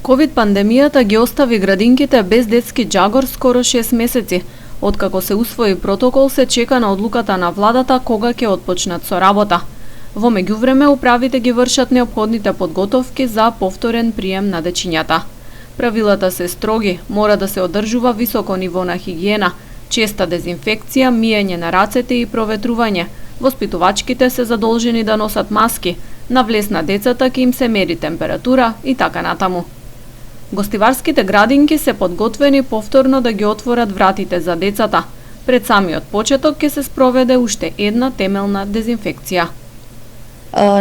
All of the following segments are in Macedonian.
Ковид пандемијата ги остави градинките без детски џагор скоро 6 месеци. Откако се усвои протокол, се чека на одлуката на владата кога ќе отпочнат со работа. Во меѓувреме, управите ги вршат неопходните подготовки за повторен прием на дечињата. Правилата се строги, мора да се одржува високо ниво на хигиена, честа дезинфекција, миење на рацете и проветрување. Воспитувачките се задолжени да носат маски, на влез на децата ќе им се мери температура и така натаму. Гостиварските градинки се подготвени повторно да ги отворат вратите за децата. Пред самиот почеток ќе се спроведе уште една темелна дезинфекција.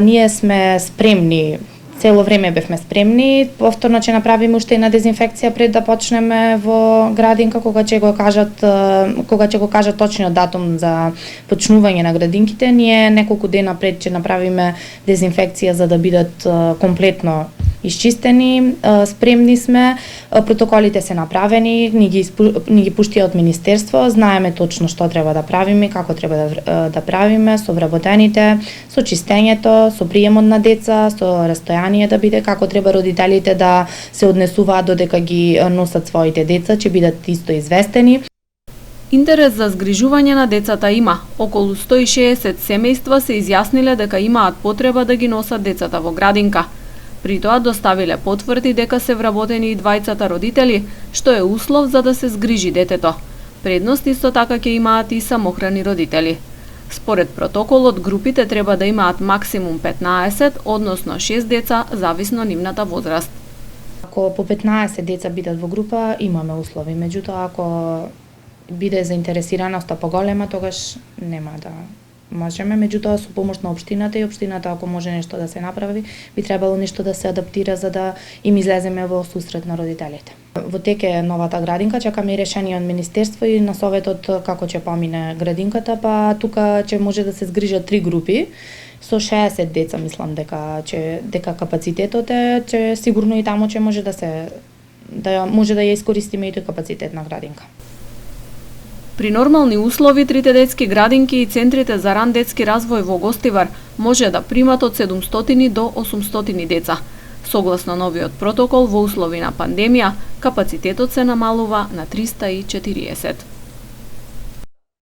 Ние сме спремни, цело време бевме спремни. Повторно ќе направиме уште една дезинфекција пред да почнеме во градинка, кога ќе го кажат точниот датум за почнување на градинките. Ние неколку дена пред ќе направиме дезинфекција за да бидат комплетно исчистени. Спремни сме, протоколите се направени, ни ги пуштија од Министерство, знаеме точно што треба да правиме, како треба да правиме со вработените, со чистењето, со приемот на деца, со растојание да биде, како треба родителите да се однесуваат додека ги носат своите деца, ќе бидат исто известени. Интерес за згрижување на децата има. Околу 160 семејства се изјасниле дека имаат потреба да ги носат децата во градинка. При тоа доставиле потврди дека се вработени и двајцата родители, што е услов за да се згрижи детето. Предност исто така ќе имаат и самохрани родители. Според протоколот, групите треба да имаат максимум 15, односно 6 деца, зависно нивната возраст. Ако по 15 деца бидат во група, имаме услови. Меѓутоа, ако биде заинтересираноста поголема, тогаш нема да можеме, меѓутоа со помош на општината и општината ако може нешто да се направи, би требало нешто да се адаптира за да им излеземе во сусрет на родителите. Во тек е новата градинка, чекаме и решение од Министерство и на советот како ќе помине градинката, па тука ќе може да се згрижат 3 групи со 60 деца, мислам дека капацитетот е, че сигурно и таму ќе може може да ја искористиме и тој капацитет на градинка. При нормални услови, трите детски градинки и центрите за ран детски развој во Гостивар може да примат од 700 до 800 деца. Согласно новиот протокол, во услови на пандемија, капацитетот се намалува на 340.